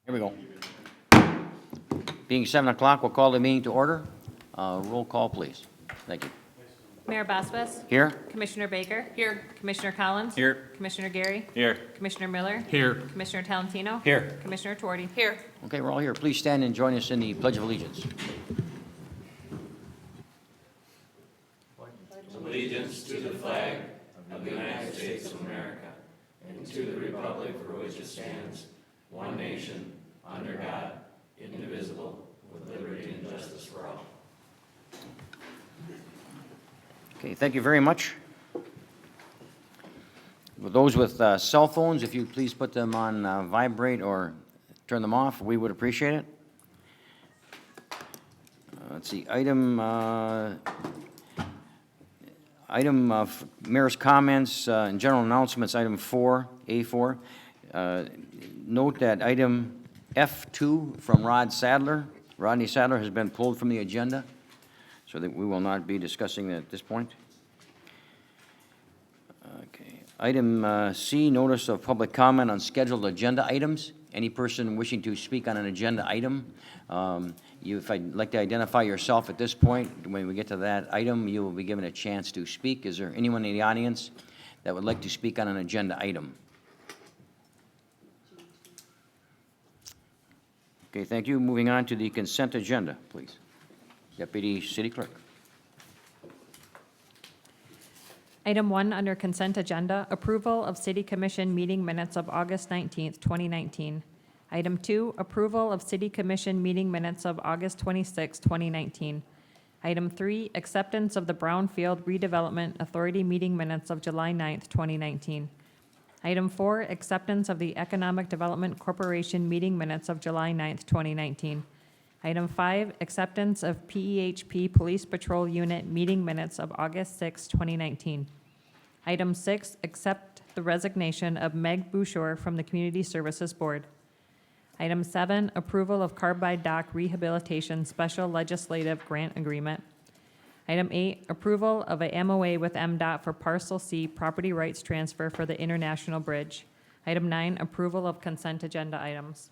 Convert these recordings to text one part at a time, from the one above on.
Here we go. Being 7 o'clock, we'll call the meeting to order. Roll call, please. Thank you. Mayor Basbas? Here? Commissioner Baker? Here. Commissioner Collins? Here. Commissioner Gary? Here. Commissioner Miller? Here. Commissioner Talentino? Here. Commissioner Tuorty? Here. Okay, we're all here. Please stand and join us in the Pledge of Allegiance. Okay, thank you very much. For those with cell phones, if you please put them on vibrate or turn them off, we would appreciate it. Let's see, item of mayor's comments and general announcements, item 4, A4. Note that item F2 from Rodney Sadler has been pulled from the agenda, so that we will not be discussing that at this point. Okay. Item C, notice of public comment on scheduled agenda items. Any person wishing to speak on an agenda item, if I'd like to identify yourself at this point, when we get to that item, you will be given a chance to speak. Is there anyone in the audience that would like to speak on an agenda item? Okay, thank you. Moving on to the consent agenda, please. Deputy City Clerk. Item 1 under consent agenda, approval of City Commission meeting minutes of August 19th, 2019. Item 2, approval of City Commission meeting minutes of August 26th, 2019. Item 3, acceptance of the Brownfield Redevelopment Authority meeting minutes of July 9th, 2019. Item 4, acceptance of the Economic Development Corporation meeting minutes of July 9th, 2019. Item 5, acceptance of PEHP Police Patrol Unit meeting minutes of August 6, 2019. Item 6, accept the resignation of Meg Bouchard from the Community Services Board. Item 7, approval of Carbide Dock Rehabilitation Special Legislative Grant Agreement. Item 8, approval of a MOA with MDOT for Parcel C property rights transfer for the International Bridge. Item 9, approval of consent agenda items.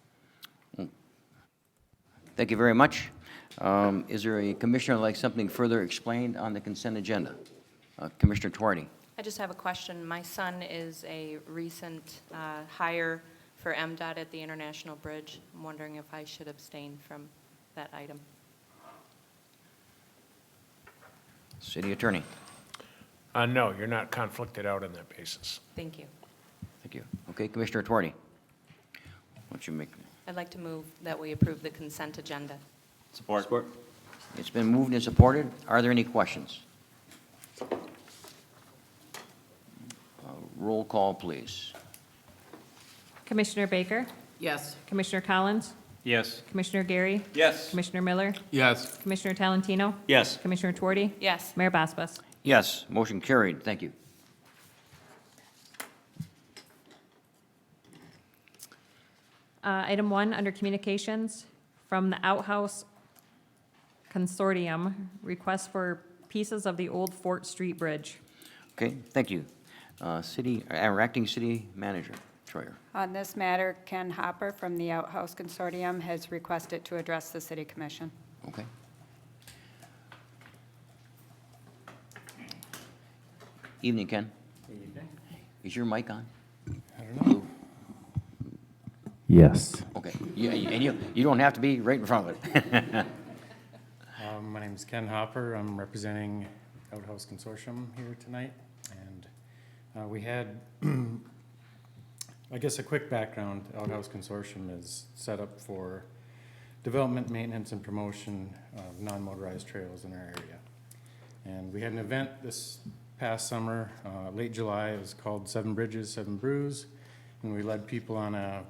Thank you very much. Is there a commissioner who would like something further explained on the consent agenda? Commissioner Tuorty. I just have a question. My son is a recent hire for MDOT at the International Bridge. I'm wondering if I should abstain from that item. City Attorney. No, you're not conflicted out on that basis. Thank you. Thank you. Okay, Commissioner Tuorty. Why don't you make... I'd like to move that we approve the consent agenda. Support. It's been moved and supported. Are there any questions? Roll call, please. Commissioner Baker? Yes. Commissioner Collins? Yes. Commissioner Gary? Yes. Commissioner Miller? Yes. Commissioner Talentino? Yes. Commissioner Tuorty? Yes. Mayor Basbas? Yes, motion carried. Thank you. Item 1 under communications from the Outhouse Consortium, request for pieces of the old Fort Street Bridge. Okay, thank you. Our acting city manager, Troyer. On this matter, Ken Hopper from the Outhouse Consortium has requested to address the City Commission. Okay. Evening, Ken. Evening. Is your mic on? I don't know. Yes. Okay, and you don't have to be right in front of it. My name is Ken Hopper. I'm representing Outhouse Consortium here tonight. And we had, I guess, a quick background. Outhouse Consortium is set up for development, maintenance, and promotion of non-motorized trails in our area. And we had an event this past summer, late July. It was called 7 Bridges, 7 Brews. And we led people on a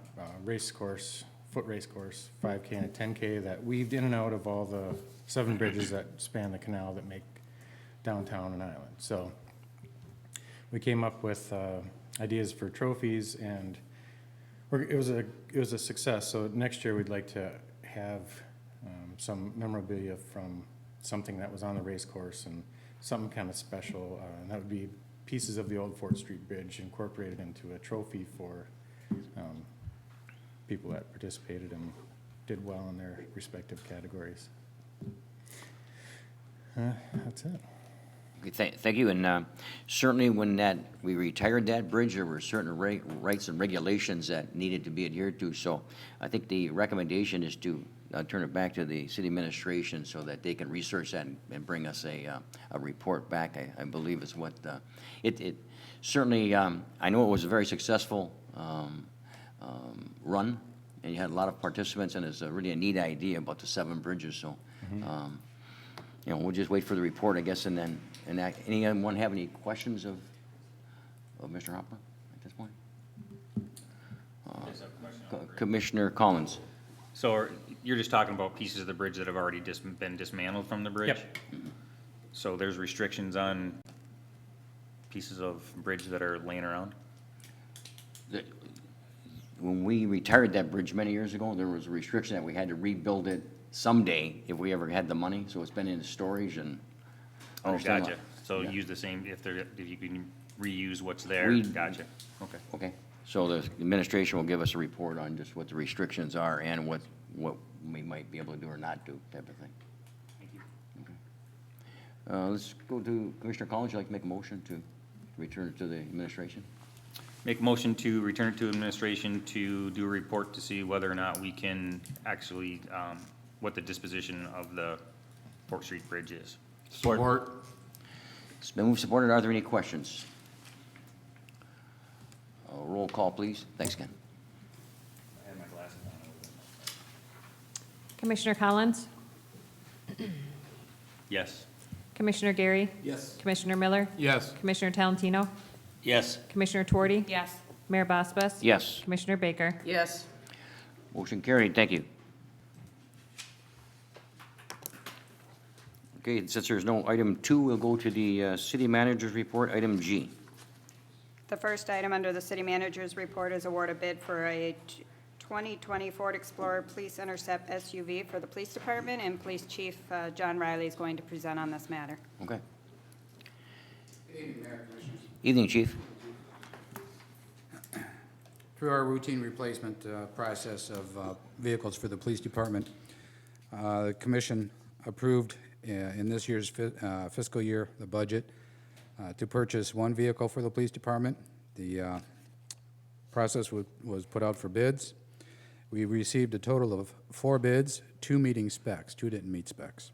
race course, foot race course, 5K and a 10K that weaved in and out of all the 7 bridges that span the canal that make downtown an island. So we came up with ideas for trophies, and it was a success. So next year we'd like to have some memorabilia from something that was on the race course and something kind of special, and that would be pieces of the old Fort Street Bridge incorporated into a trophy for people that participated and did well in their respective categories. That's it. Okay, thank you, and certainly when we retired that bridge, there were certain rights and regulations that needed to be adhered to, so I think the recommendation is to turn it back to the city administration so that they can research that and bring us a report back, I believe is what, it certainly, I know it was a very successful run, and you had a lot of participants, and it's really a neat idea about the 7 bridges, so, we'll just wait for the report, I guess, and then, anyone have any questions of Mr. Hopper at this point? Commissioner Collins. So you're just talking about pieces of the bridge that have already been dismantled from the bridge? Yep. So there's restrictions on pieces of bridge that are laying around? When we retired that bridge many years ago, there was a restriction that we had to rebuild it someday if we ever had the money, so it's been in storage and. Oh, understand gotcha. what- So yeah. use the same, if you can reuse what's there, We- gotcha, okay. Okay, so the administration will give us a report on just what the restrictions are and what we might be able to do or not do, type of thing. Thank you. Let's go to Commissioner Collins. Would you like to make a motion to return it to the administration? Make a motion to return it to administration to do a report to see whether or not we can actually, what the disposition of the Port Street Bridge is. Support. It's been moved, supported. Are there any questions? Roll call, please. Thanks, Ken. I had my glasses on. Commissioner Collins? Yes. Commissioner Gary? Yes. Commissioner Miller? Yes. Commissioner Talentino? Yes. Commissioner Tuorty? Yes. Mayor Basbas? Yes. Commissioner Baker? Yes. Motion carried. Thank you. Okay, since there's no item 2, we'll go to the city manager's report, item G. The first item under the city manager's report is award a bid for a 2020 Ford Explorer Police Intercept SUV for the police department, and Police Chief John Riley is going to present on this matter. Okay. Good evening, Mayor, Commissioners. Evening, Chief. Through our routine replacement process of vehicles for the police department, the commission approved in this year's fiscal year, the budget, to purchase 1 vehicle for the police department. The process was put out for bids. We received a total of 4 bids, 2 meeting specs, 2 didn't meet specs.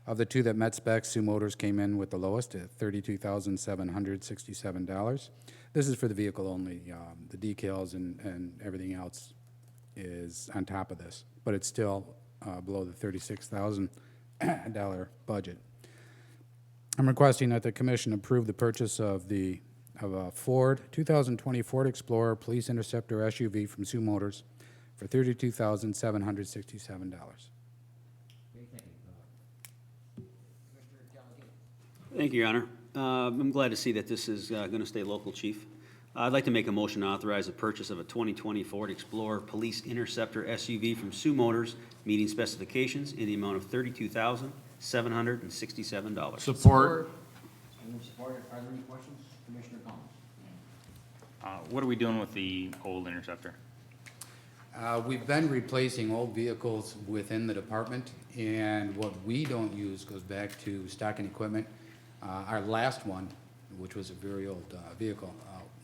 Of the 2 that met specs, Sioux Motors came in with the lowest at $32,767. This is for the vehicle only. The decals and everything else is on top of this, but it's still below the $36,000 budget. I'm requesting that the commission approve the purchase of a 2020 Ford Explorer Police Interceptor SUV from Sioux Motors for $32,767. Thank you, Your Honor. I'm glad to see that this is going to stay local, Chief. I'd like to make a motion to authorize the purchase of a 2020 Ford Explorer Police Interceptor SUV from Sioux Motors, meeting specifications in the amount of $32,767. Support. Moved, supported. Are there any questions? Commissioner Collins. What are we doing with the old Interceptor? We've been replacing old vehicles within the department, and what we don't use goes back to stock and equipment. Our last one, which was a very old vehicle,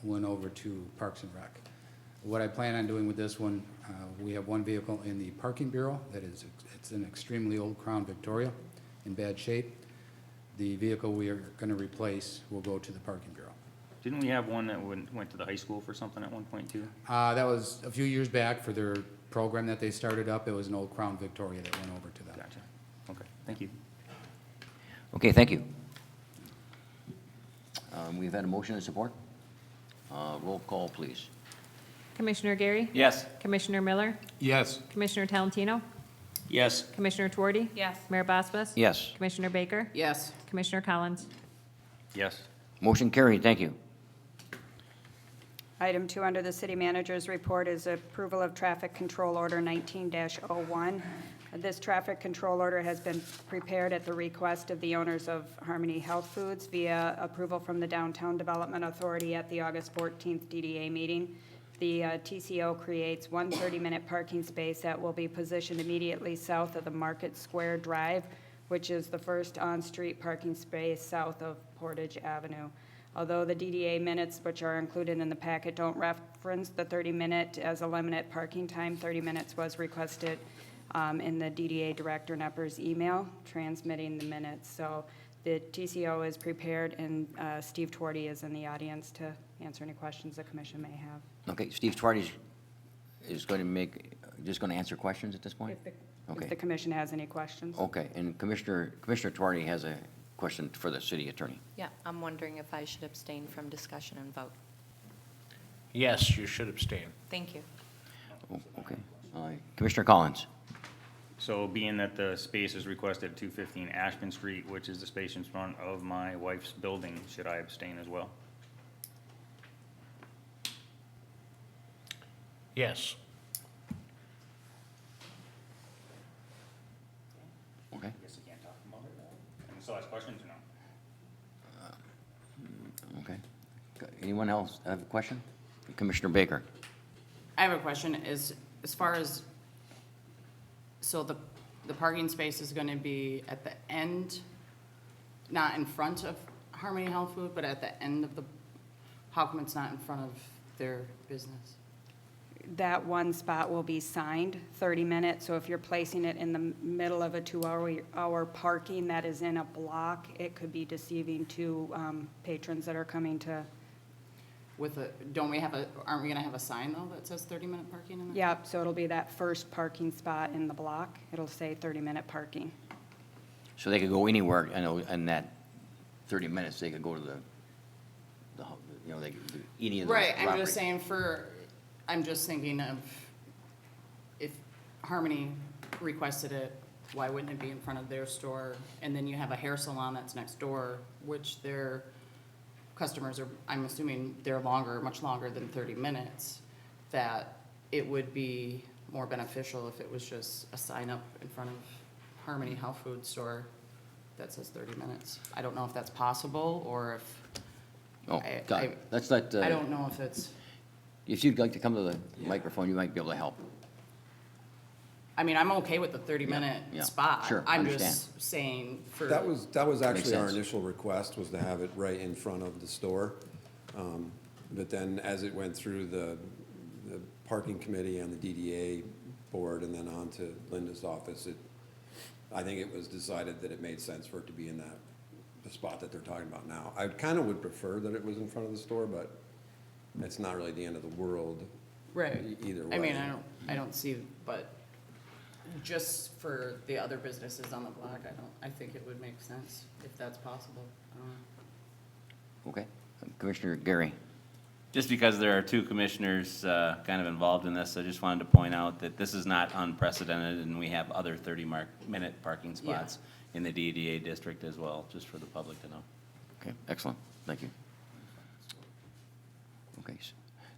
went over to Parks and Rec. What I plan on doing with this one, we have 1 vehicle in the parking bureau that is, it's an extremely old Crown Victoria in bad shape. The vehicle we are going to replace will go to the parking bureau. Didn't we have one that went to the high school for something at one point too? That was a few years back for their program that they started up. It was an old Crown Victoria that went over to them. Gotcha. Okay, thank you. Okay, thank you. We've had a motion and support. Roll call, please. Commissioner Gary? Yes. Commissioner Miller? Yes. Commissioner Talentino? Yes. Commissioner Tuorty? Yes. Mayor Basbas? Yes. Commissioner Baker? Yes. Commissioner Collins? Yes. Motion carried. Thank you. Item 2 under the city manager's report is approval of traffic control order 19-01. This traffic control order has been prepared at the request of the owners of Harmony Health Foods via approval from the Downtown Development Authority at the August 14th DDA meeting. The TCO creates one 30-minute parking space that will be positioned immediately south of the Market Square Drive, which is the first on-street parking space south of Portage Avenue. Although the DDA minutes, which are included in the packet, don't reference the 30-minute as a limited parking time, 30 minutes was requested in the DDA Director Nepper's email transmitting the minutes. So the TCO is prepared, and Steve Twardy is in the audience to answer any questions the commission may have. Okay, Steve Twardy is going to just going to answer questions at this point? If the commission has any questions. Okay, and Commissioner Twardy has a question for the city attorney. Yeah, I'm wondering if I should abstain from discussion and vote. Yes, you should abstain. Thank you. Oh, okay. Commissioner Collins? So being that the space is requested at 215 Ashman Street, which is the space in front of my wife's building, should I abstain as well? Yes. Okay. I guess I can't talk about it. Can I still ask questions or no? Okay. Anyone else have a question? Commissioner Baker? I have a question, as far as, so the parking space is gonna be at the end, not in front of Harmony Health Food, but at the end of the, how come it's not in front of their business? That one spot will be signed 30 minutes, so if you're placing it in the middle of a 2-hour parking that is in a block, it could be deceiving to patrons that are coming to. With a, aren't we gonna have a sign though that says 30-minute parking in there? Yep, so it'll be that first parking spot in the block. It'll say 30-minute parking. So they could go anywhere, in that 30 minutes, they could go to they could do any of the Right, I'm property. just saying I'm just thinking of, if Harmony requested it, why wouldn't it be in front of their store? And then you have a hair salon that's next door, which their customers are, I'm assuming they're much longer than 30 minutes, that it would be more beneficial if it was just a sign up in front of Harmony Health Food Store that says 30 minutes. I don't know if that's possible, or if, Oh, got it. Let's let, I don't know if it's, if you'd like to come to the microphone, you might be able to help. I mean, I'm okay with the 30-minute yeah, spot. sure, I'm understand. just saying for. That was actually our sense. initial request, was to have it right in front of the store. But then as it went through the parking committee and the DDA board and then on to Linda's office, I think it was decided that it made sense for it to be in the spot that they're talking about now. I kind of would prefer that it was in front of the store, but it's not really the end of the world. Right. Either way. I mean, I don't see, but just for the other businesses on the block, I think it would make sense if that's possible. Okay. Commissioner Gary? Just because there are two commissioners kind of involved in this, I just wanted to point out that this is not unprecedented, and we have other 30-minute parking spots in the DDA district as well, just for the public to know. Okay, excellent. Thank you. Okay,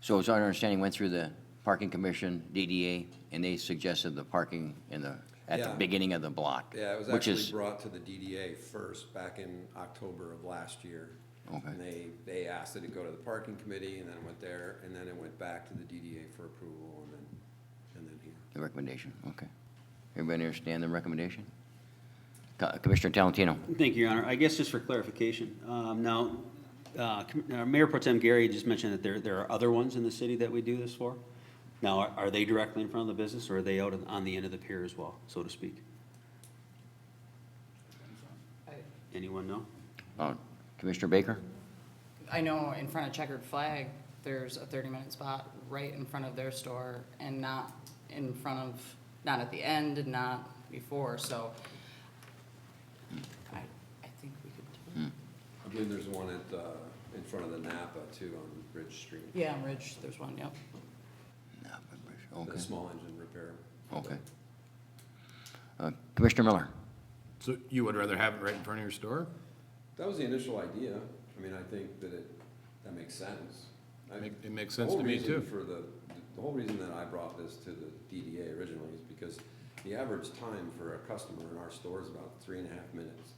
so as our understanding, went through the parking commission, DDA, and they suggested the parking at the Yeah. beginning of the block. Yeah, it was which actually is brought to the DDA first, back in October of last year. Okay. And they asked it to go to the parking committee, and then it went there, and then it went back to the DDA for approval, and then here. the recommendation. Okay. Everybody understand the recommendation? Commissioner Talentino? Thank you, Your Honor. I guess just for clarification, now, Mayor Pro Tem Gary just mentioned that there are other ones in the city that we do this for. Now, are they directly in front of the business, or are they out on the end of the pier as well, so to speak? Anyone know? Commissioner Baker? I know in front of Checkered Flag, there's a 30-minute spot right in front of their store, and not in front of, not at the end and not before, so I think we could. I believe there's one in front of the Napa too, on Ridge Street. Yeah, Ridge, there's one, yep. Okay. The small engine repair. Okay. Commissioner Miller? So you would rather have it right in front of your store? That was the initial idea. I mean, I think that that makes sense. It makes sense to me, too. The whole reason that I brought this to the DDA originally is because the average time for a customer in our store is about 3.5 minutes.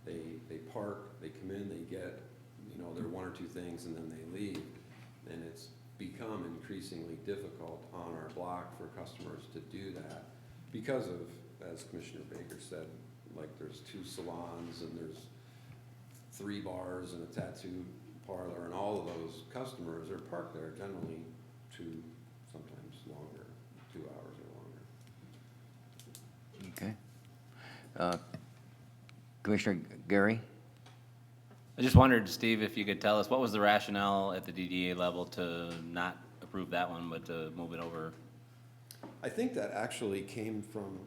They park, they come in, they get, their one or two things, and then they leave. And become increasingly difficult on our block for customers to do that because of, as Commissioner Baker said, like there's 2 salons and there's 3 bars and a tattoo parlor, and all of those customers are parked there generally 2, sometimes longer, 2 hours or longer. Okay. Commissioner Gary? I just wondered, Steve, if you could tell us, what was the rationale at the DDA level to not approve that one, but to move it over? I think that actually came from,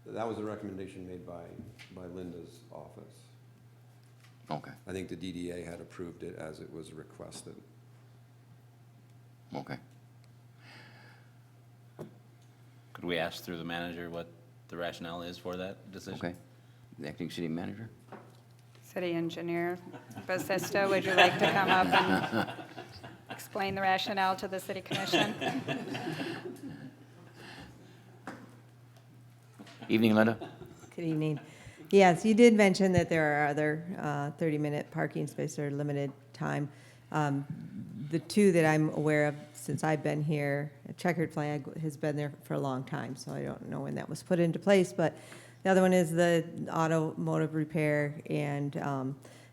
that was a recommendation made by Linda's office. Okay, I think the DDA had approved it as it was requested. okay. Could we ask through the manager what the rationale is for that decision? Okay. The acting city manager? City Engineer Basista, would you like to come up and explain the rationale to the City Commission? Evening, Linda? Good evening. Yes, you did mention that there are other 30-minute parking spaces or limited time. The 2 that I'm aware of since I've been here, a checkered flag has been there for a long time, so I don't know when that was put into place, but the other one is the automotive repair, and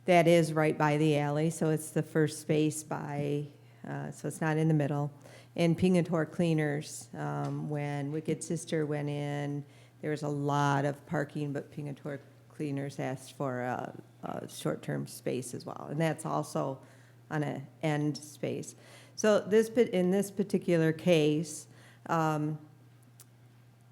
that is right by the alley, so it's the first space by, so it's not in the middle. And Pingator Cleaners, when Wicked Sister went in, there was a lot of parking, but Pingator Cleaners asked for a short-term space as well, and that's also on an end space. So in this particular case,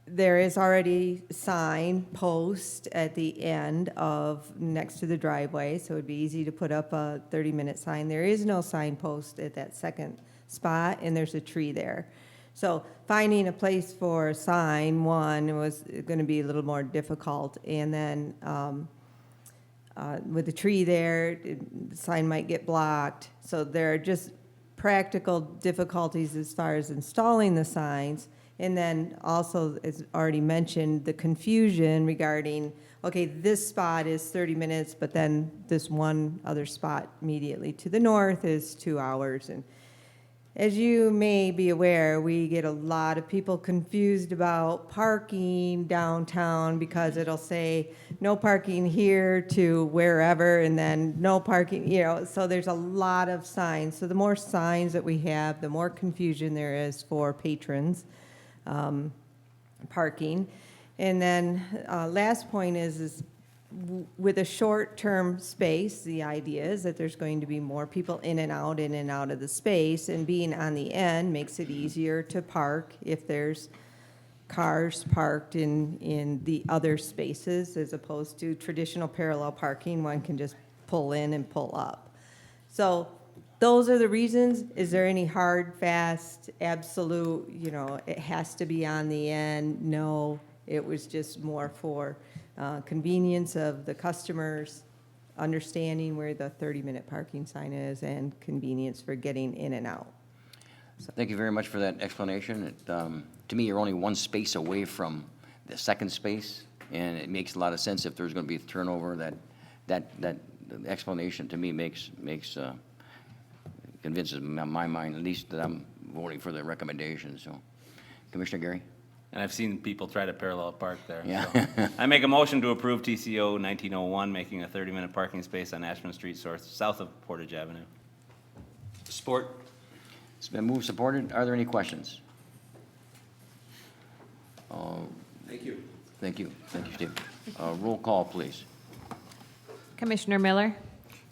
there is already sign post at the end of, next to the driveway, so it'd be easy to put up a 30-minute sign. There is no sign post at that second spot, and there's a tree there. So finding a place for a sign, one, was going to be a little more difficult, and then with the tree there, the sign might get blocked. So there are just practical difficulties as far as installing the signs. And then also, as already mentioned, the confusion regarding, okay, this spot is 30 minutes, but then this one other spot immediately to the north is 2 hours. And as you may be aware, we get a lot of people confused about parking downtown because it'll say no parking here to wherever, and then no parking, so there's a lot of signs. So the more signs that we have, the more confusion there is for patrons. Parking. And then last point is with a short-term space, the idea is that there's going to be more people in and out of the space, and being on the end makes it easier to park if there's cars parked in the other spaces, as opposed to traditional parallel parking. One can just pull in and pull up. So those are the reasons. Is there any hard, fast, absolute, it has to be on the end? No, it was just more for convenience of the customers, understanding where the 30-minute parking sign is, and convenience for getting in and out. Thank you very much for that explanation. To me, you're only 1 space away from the second space, and it makes a lot of sense if there's going to be turnover. That explanation to me convinces my mind, at least, that I'm voting for the recommendation. So, Commissioner Gary? And I've seen people try to parallel park there. Yeah. So. I make a motion to approve TCO 1901, making a 30-minute parking space on Ashman Street south of Portage Avenue. Support. It's been moved, supported. Are there any questions? Thank you. Thank you. Thank you, Steve. Roll call, please. Commissioner Miller,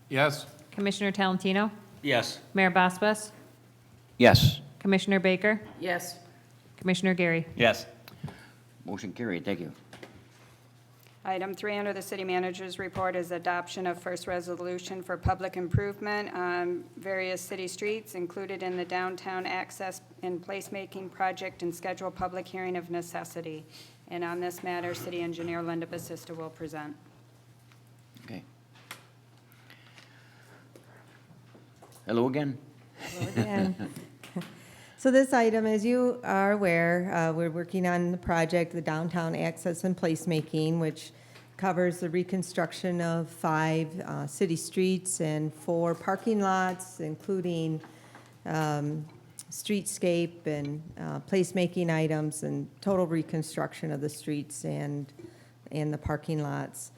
Yes? Commissioner Talentino, Yes. Mayor Bosbus, Yes. Commissioner Baker, Yes. Commissioner Gary. Yes. Motion carried. Thank you. Item 3 under the City Manager's report is adoption of first resolution for public improvement on various city streets included in the downtown access and placemaking project, and schedule public hearing of necessity. And on this matter, City Engineer Linda Basista will present. Okay. Hello again. Hello again. So this item, as you are aware, we're working on the project, the downtown access and placemaking, which covers the reconstruction of 5 city streets and 4 parking lots, including streetscape and placemaking items and total reconstruction of the streets and the parking lots.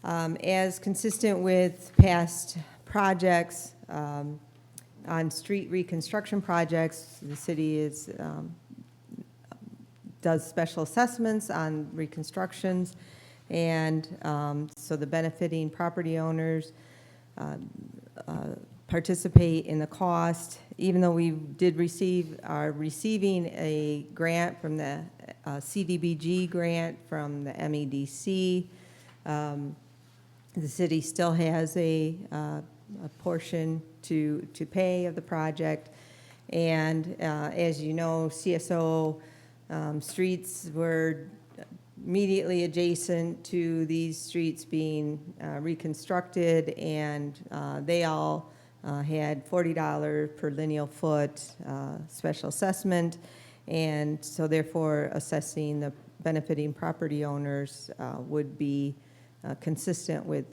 As consistent with past projects, on street reconstruction projects, the city does special assessments on reconstructions, and so the benefiting property owners participate in the cost. Even though we are receiving a grant from the CDBG grant from the MEDC, the city still has a portion to pay of the project. And as you know, CSO streets were immediately adjacent to these streets being reconstructed, and they all had $40 per lineal foot special assessment. And so therefore, assessing the benefiting property owners would be consistent with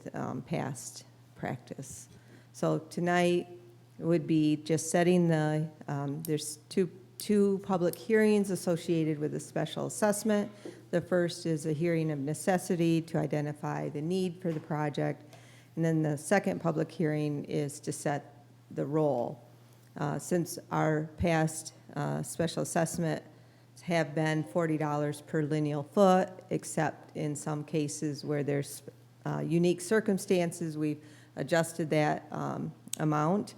past practice. So tonight would be just setting there's two public hearings associated with a special assessment. The first is a hearing of necessity to identify the need for the project. And then the second public hearing is to set the role. Since our past special assessment have been $40 per lineal foot, except in some cases where there's unique circumstances, we've adjusted that amount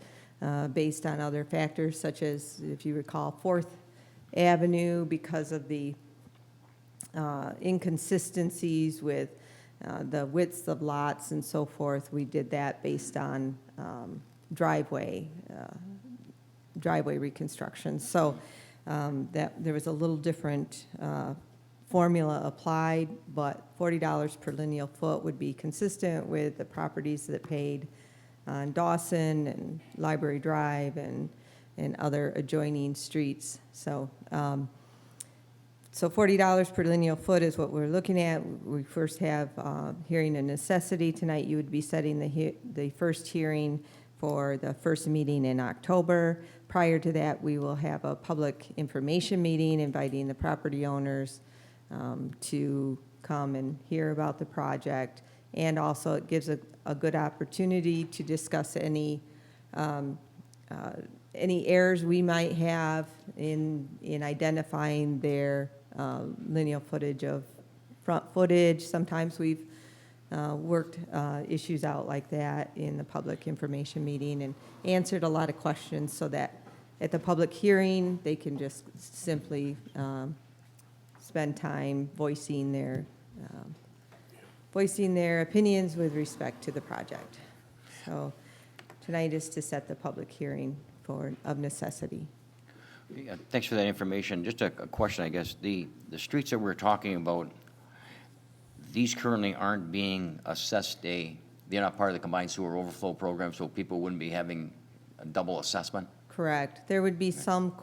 based on other factors, such as, if you recall, 4th Avenue, because of the inconsistencies with the widths of lots and so forth. We did that based on driveway reconstruction. So that there was a little different formula applied, but $40 per lineal foot would be consistent with the properties that paid on Dawson and Library Drive and other adjoining streets. So so $40 per lineal foot is what we're looking at. We first have hearing a necessity. Tonight you would be setting the first hearing for the first meeting in October. Prior to that, we will have a public information meeting inviting the property owners to come and hear about the project. And also it gives a good opportunity to discuss any errors we might have in identifying their lineal footage of front footage. Sometimes we've worked issues out like that in the public information meeting and answered a lot of questions, so that at the public hearing, they can just simply spend time voicing their opinions with respect to the project. So tonight is to set the public hearing of necessity. Yeah, thanks for that information. Just a question, I guess. The streets that we're talking about, these currently aren't being assessed they're not part of the combined sewer overflow program, so people wouldn't be having a double assessment? Correct. There would be some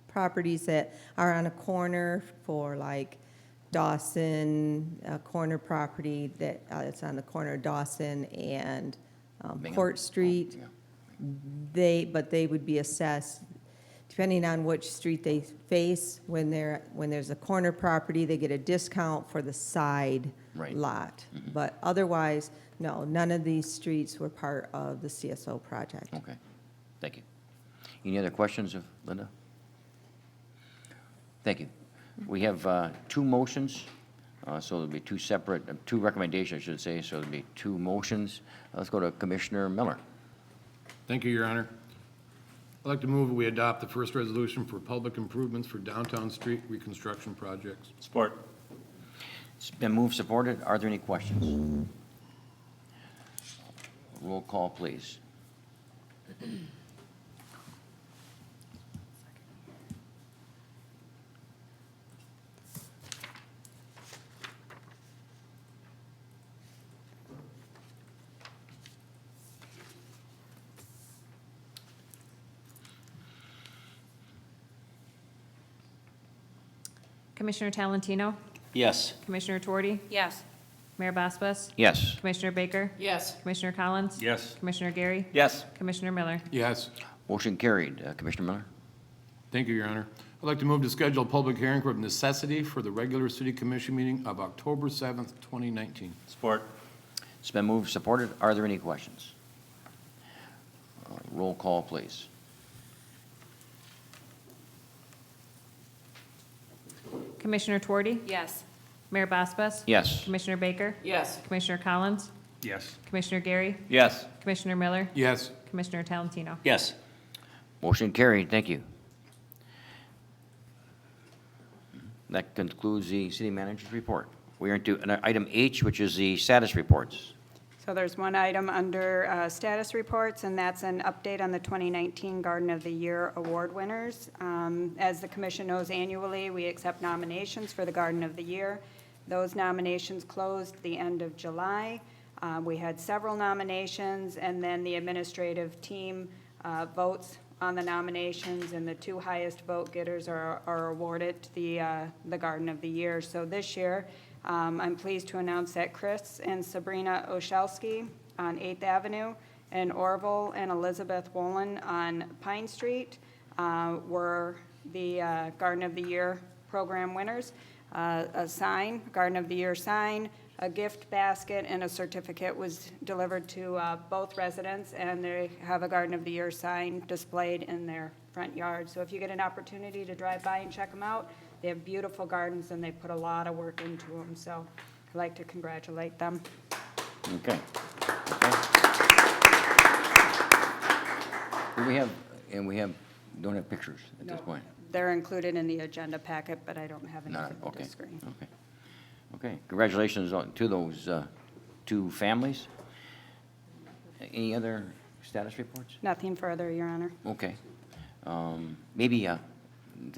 properties that are on a corner for like Dawson, a corner property that it's on the corner of Dawson and Bingham? Court Street. Yeah. But they would be assessed depending on which street they face. When there's a corner property, they get a discount for the side Right. lot. But otherwise, no, none of these streets were part of the CSO project. Okay, thank you. Any other questions of Linda? Thank you. We have 2 motions, so there'll be 2 separate, 2 recommendations, I should say, so there'll be 2 motions. Let's go to Commissioner Miller. Thank you, Your Honor. I'd like to move that we adopt the first resolution for public improvements for downtown street reconstruction projects. Support. It's been moved, supported. Are there any questions? Roll call, please. Commissioner Talentino? Yes. Commissioner Tuorty? Yes. Mayor Basbus? Yes. Commissioner Baker? Yes. Commissioner Collins? Yes. Commissioner Gary? Yes. Commissioner Miller? Yes. Motion carried. Commissioner Miller? Thank you, Your Honor. I'd like to move to schedule a public hearing for necessity for the regular city commission meeting of October 7th, 2019. Support. It's been moved, supported. Are there any questions? Roll call, please. Commissioner Twardy? Yes. Mayor Basbus? Yes. Commissioner Baker? Yes. Commissioner Collins? Yes. Commissioner Gary? Yes. Commissioner Miller? Yes. Commissioner Talentino? Yes. Motion carried. Thank you. That concludes the city manager's report. We are into item H, which is the status reports. So there's one item under status reports, and that's an update on the 2019 Garden of the Year award winners. As the commission knows, annually, we accept nominations for the Garden of the Year. Those nominations closed the end of July. We had several nominations, and then the administrative team votes on the nominations, and the two highest vote getters are awarded the Garden of the Year. So this year, I'm pleased to announce that Chris and Sabrina Oshelski on 8th Avenue and Orville and Elizabeth Wolin on Pine Street were the Garden of the Year program winners. A sign, Garden of the Year sign, a gift basket, and a certificate was delivered to both residents, and they have a Garden of the Year sign displayed in their front yard. So if you get an opportunity to drive by and check them out, they have beautiful gardens, and they put a lot of work into them. So I'd like to congratulate them. Okay. We don't have pictures at this point. They're included in the agenda packet, but I don't have None. anything Okay. to screen. Okay. Okay. Congratulations to those two families. Any other status reports? Nothing further, Your Honor. Okay. Maybe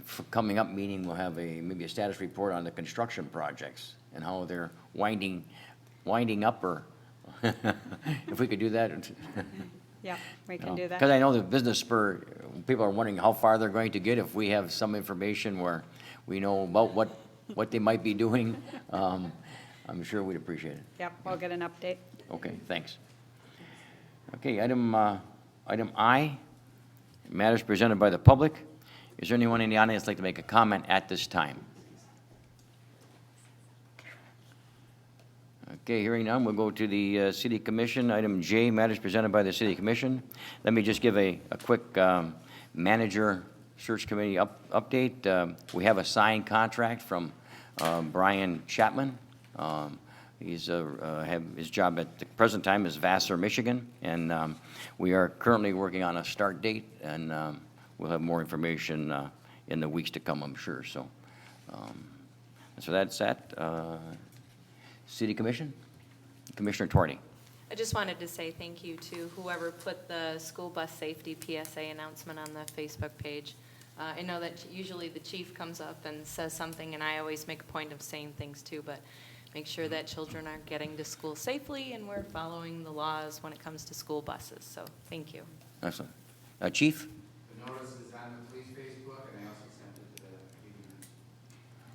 for coming up meeting, we'll have maybe a status report on the construction projects and how they're winding up, or if we could do that. Yeah, we can do that. Because I know the Business Spur, people are wondering how far they're going to get. If we have some information where we know about what they might be doing, I'm sure we'd appreciate it. Yep, we'll get an update. Okay, thanks. Okay, item I, matters presented by the public. Is there anyone in the audience that'd like to make a comment at this time? Okay, hearing none, we'll go to the City Commission. Item J, matters presented by the City Commission. Let me just give a quick manager search committee update. We have a signed contract from Brian Chapman. He's his job at the present time is Vassar, Michigan, and we are currently working on a start date, and we'll have more information in the weeks to come, I'm sure. So that's that. City Commission, Commissioner Twardy. I just wanted to say thank you to whoever put the school bus safety PSA announcement on the Facebook page. I know that usually the chief comes up and says something, and I always make a point of saying things too, but make sure that children are getting to school safely and we're following the laws when it comes to school buses. So thank you. Excellent. Chief? The notice is on the police Facebook, and I also sent it to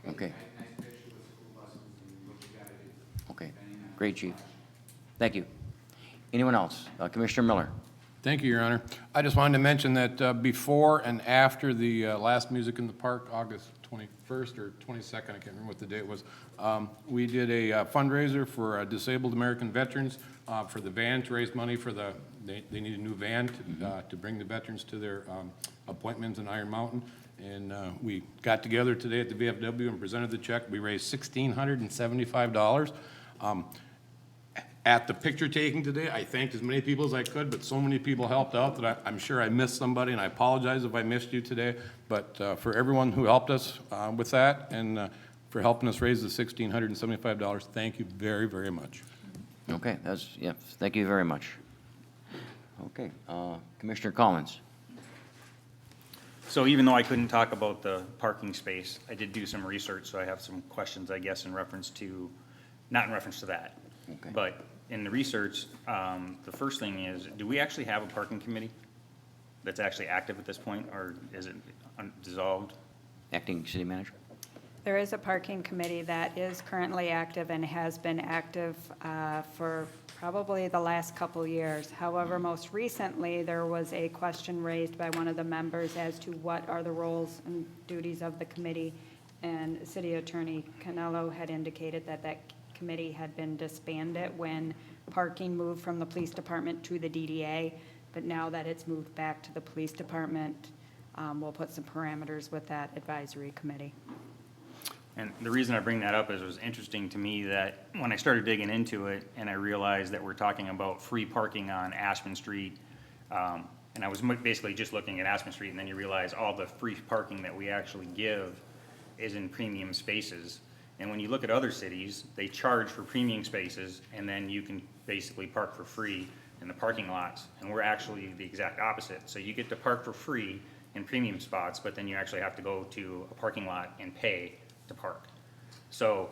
the Okay. Nice picture with school buses and what you gotta do. Okay. Great, Chief. Thank you. Anyone else? Commissioner Miller? Thank you, Your Honor. I just wanted to mention that before and after the last Music in the Park, August 21st or 22nd, I can't remember what the date was, we did a fundraiser for disabled American veterans for the van, to raise money for they need a new van to bring the veterans to their appointments in Iron Mountain. And we got together today at the VFW and presented the check. We raised $1,675. At the picture taking today, I thanked as many people as I could, but so many people helped out that I'm sure I missed somebody, and I apologize if I missed you today. But for everyone who helped us with that and for helping us raise the $1,675, thank you very, very much. Okay, thank you very much. Okay, Commissioner Collins. So even though I couldn't talk about the parking space, I did do some research, so I have some questions, I guess, not in reference to that. Okay. But in the research, the first thing is, do we actually have a parking committee that's actually active at this point, or is it dissolved? Acting City Manager? There is a parking committee that is currently active and has been active for probably the last couple years. However, most recently, there was a question raised by one of the members as to what are the roles and duties of the committee. And City Attorney Canelo had indicated that that committee had been disbanded when parking moved from the police department to the DDA. But now that it's moved back to the police department, we'll put some parameters with that advisory committee. And the reason I bring that up is it was interesting to me that when I started digging into it and I realized that we're talking about free parking on Ashman Street, and I was basically just looking at Ashman Street, and then you realize all the free parking that we actually give is in premium spaces. And when you look at other cities, they charge for premium spaces, and then you can basically park for free in the parking lots. And we're actually the exact opposite. So you get to park for free in premium spots, but then you actually have to go to a parking lot and pay to park. So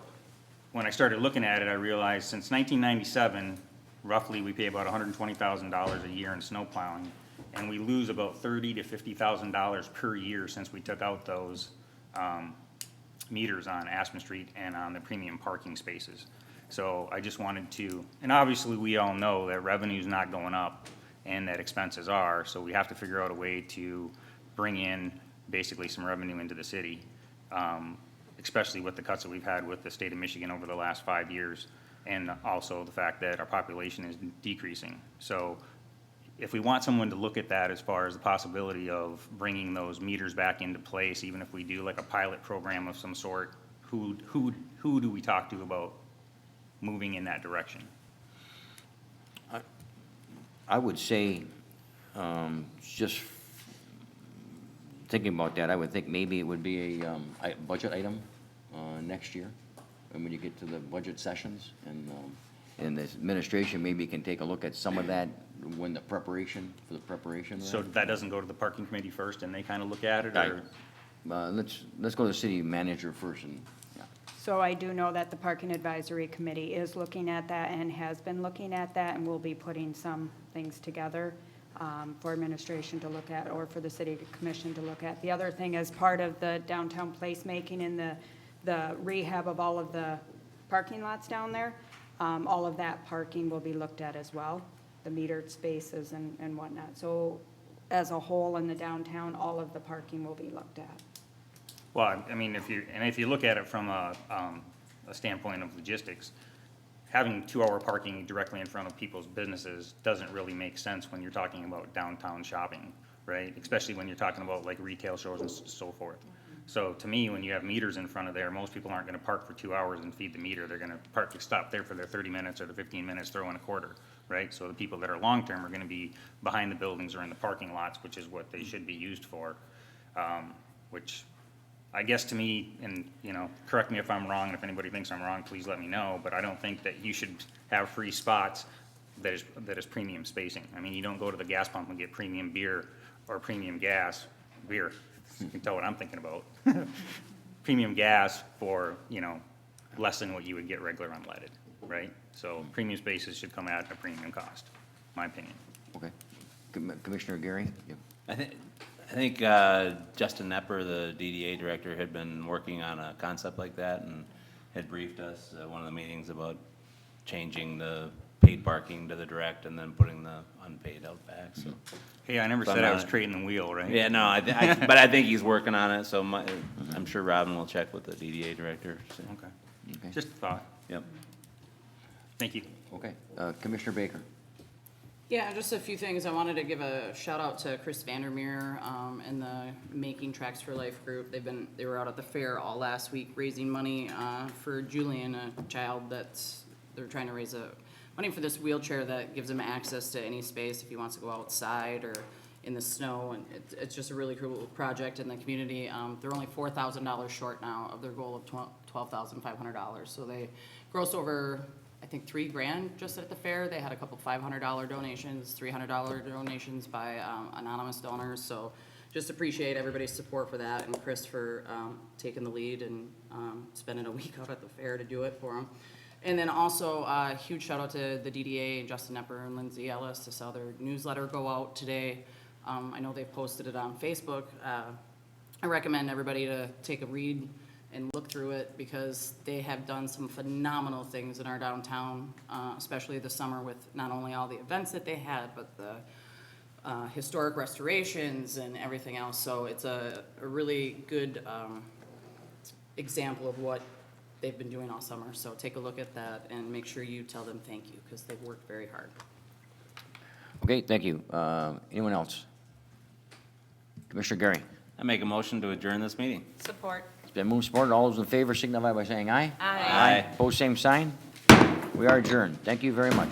when I started looking at it, I realized since 1997, roughly we pay about $120,000 a year in snow plowing, and we lose about $30,000 to $50,000 per year since we took out those meters on Aspen Street and on the premium parking spaces. So I just wanted to, and obviously we all know that revenue's not going up and that expenses are, so we have to figure out a way to bring in basically some revenue into the city. Especially with the cuts that we've had with the state of Michigan over the last 5 years, and also the fact that our population is decreasing. So if we want someone to look at that as far as the possibility of bringing those meters back into place, even if we do like a pilot program of some sort, who do we talk to about moving in that direction? I would say, just thinking about that, I would think maybe it would be a budget item next year, and when you get to the budget sessions, and the administration maybe can take a look at some of that when the preparation, for the preparation of that. So that doesn't go to the parking committee first and they kind of look at it, or? Let's go to the city manager first, and, yeah. So I do know that the Parking Advisory Committee is looking at that and has been looking at that, and we'll be putting some things together for administration to look at, or for the city commission to look at. The other thing is part of the downtown placemaking and the rehab of all of the parking lots down there, all of that parking will be looked at as well, the metered spaces and whatnot. So as a whole in the downtown, all of the parking will be looked at. Well, I mean, if you look at it from a standpoint of logistics, having 2-hour parking directly in front of people's businesses doesn't really make sense when you're talking about downtown shopping, right? Especially when you're talking about like retail stores and so forth. So to me, when you have meters in front of there, most people aren't gonna park for 2 hours and feed the meter. They're gonna stop there for their 30 minutes or the 15 minutes, throw in a quarter, right? So the people that are long-term are gonna be behind the buildings or in the parking lots, which is what they should be used for. Which I guess to me, and, you know, correct me if I'm wrong, and if anybody thinks I'm wrong, please let me know, but I don't think that you should have free spots that is premium spacing. I mean, you don't go to the gas pump and get premium beer or premium gas, beer, you can tell what I'm thinking about. Premium gas for, you know, less than what you would get regular unleaded, right? So premium spaces should come at a premium cost, my opinion. Okay. Commissioner Gary? Yeah. I think Justin Nepper, the DDA director, had been working on a concept like that and had briefed us at one of the meetings about changing the paid parking to the direct and then putting the unpaid out back, so. Hey, I never said I was trading the wheel, right? Yeah, no, but I think he's working on it, so I'm sure Robin will check with the DDA director. So. Okay. Just a thought. Yep. Thank you. Okay. Commissioner Baker? Yeah, just a few things. I wanted to give a shout out to Chris Vandermeer and the Making Tracks for Life group. They were out at the fair all last week raising money for Julian, a child they're trying to raise money for this wheelchair that gives him access to any space if he wants to go outside or in the snow, and it's just a really cool project in the community. They're only $4,000 short now of their goal of $12,500. So they grossed over, I think, $3,000 just at the fair. They had a couple $500 donations, $300 donations by anonymous donors. So just appreciate everybody's support for that, and Chris for taking the lead and spending a week out at the fair to do it for them. And then also a huge shout out to the DDA, Justin Nepper and Lindsay Ellis, to saw their newsletter go out today. I know they've posted it on Facebook. I recommend everybody to take a read and look through it, because they have done some phenomenal things in our downtown, especially this summer with not only all the events that they had, but the historic restorations and everything else. So it's a really good example of what they've been doing all summer. So take a look at that and make sure you tell them thank you, because they've worked very hard. Okay, thank you. Anyone else? Commissioner Gary? I make a motion to adjourn this meeting. Support. It's been moved and supported. All those in favor signify by saying aye. Aye. Aye. Opposed, same sign. We are adjourned. Thank you very much.